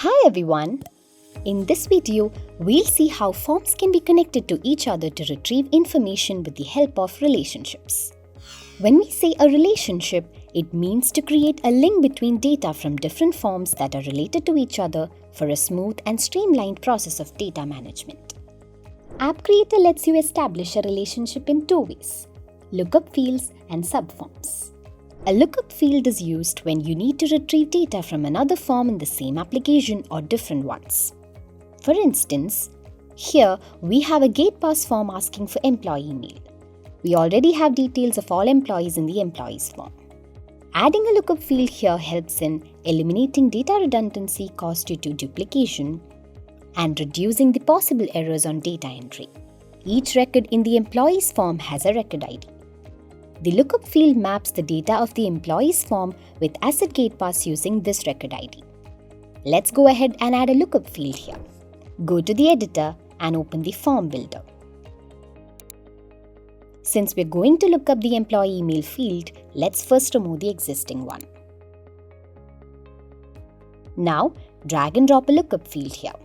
Hi everyone! In this video, we'll see how forms can be connected to each other to retrieve information with the help of relationships. When we say a relationship, it means to create a link between data from different forms that are related to each other for a smooth and streamlined process of data management. AppCreator lets you establish a relationship in two ways: lookup fields and subforms. A lookup field is used when you need to retrieve data from another form in the same application or different ones. For instance, here we have a GatePass form asking for employee email. We already have details of all employees in the employees form. Adding a lookup field here helps in eliminating data redundancy caused due to duplication and reducing the possible errors on data entry. Each record in the employees form has a record ID. The lookup field maps the data of the employees form with Asset GatePass using this record ID. Let's go ahead and add a lookup field here. Go to the editor and open the form builder. Since we're going to look up the employee email field, let's first remove the existing one. Now, drag and drop a lookup field here.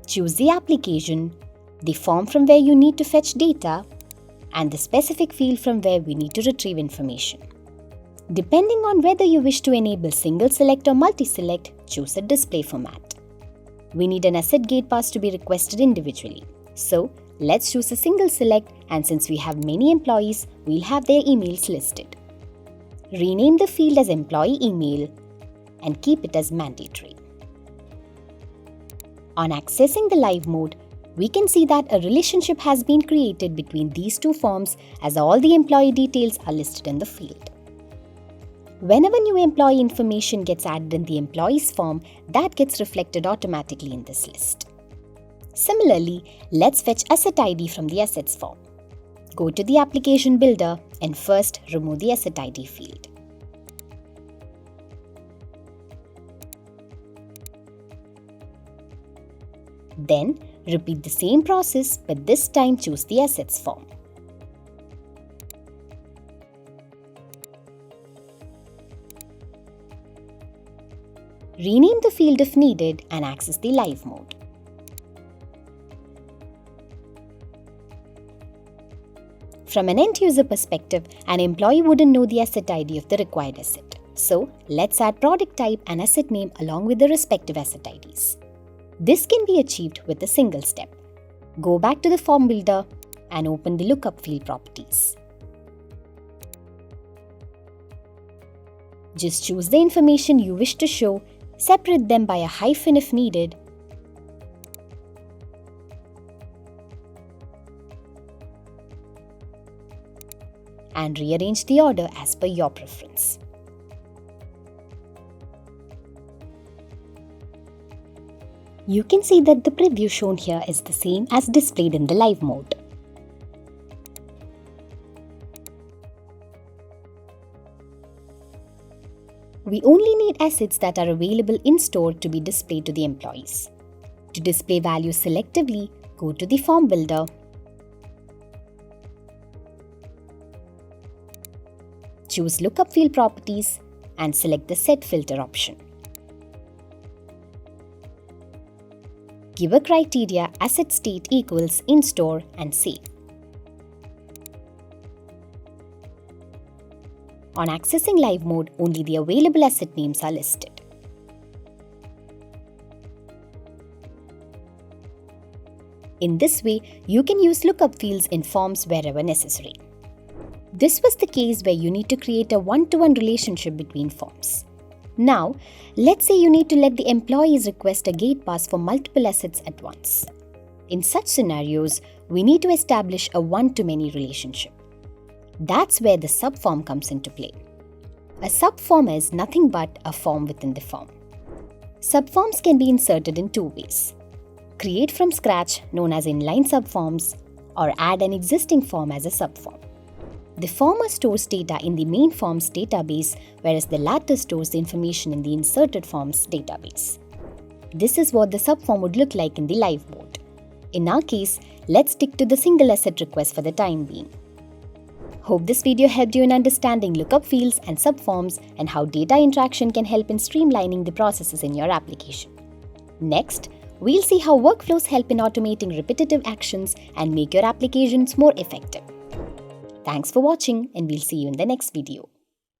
Choose the application, the form from where you need to fetch data, and the specific field from where we need to retrieve information. Depending on whether you wish to enable single select or multi-select, choose a display format. We need an Asset GatePass to be requested individually. So, let's choose a single select, and since we have many employees, we'll have their emails listed. Rename the field as employee email and keep it as mandatory. On accessing the live mode, we can see that a relationship has been created between these two forms as all the employee details are listed in the field. Whenever new employee information gets added in the employees form, that gets reflected automatically in this list. Similarly, let's fetch Asset ID from the Assets form. Go to the application builder and first remove the Asset ID field. Then, repeat the same process, but this time choose the Assets form. Rename the field if needed and access the live mode. From an end-user perspective, an employee wouldn't know the Asset ID of the required asset. So, let's add product type and asset name along with the respective Asset IDs. This can be achieved with a single step. Go back to the form builder and open the lookup field properties. Just choose the information you wish to show, separate them by a hyphen if needed, and rearrange the order as per your preference. You can see that the preview shown here is the same as displayed in the live mode. We only need assets that are available in store to be displayed to the employees. To display values selectively, go to the form builder, choose Lookup Field Properties and select the Set Filter option. Give a criteria asset state equals in store and save. On accessing live mode, only the available asset names are listed. In this way, you can use lookup fields in forms wherever necessary. This was the case where you need to create a one-to-one relationship between forms. Now, let's say you need to let the employees request a GatePass for multiple assets at once. In such scenarios, we need to establish a one-to-many relationship. That's where the subform comes into play. A subform is nothing but a form within the form. Subforms can be inserted in two ways: create from scratch, known as inline subforms, or add an existing form as a subform. The former stores data in the main form's database, whereas the latter stores the information in the inserted form's database. This is what the subform would look like in the live mode. In our case, let's stick to the single asset request for the time being. Hope this video helped you in understanding lookup fields and subforms and how data interaction can help in streamlining the processes in your application. Next, we'll see how workflows help in automating repetitive actions and make your applications more effective. Thanks for watching, and we'll see you in the next video.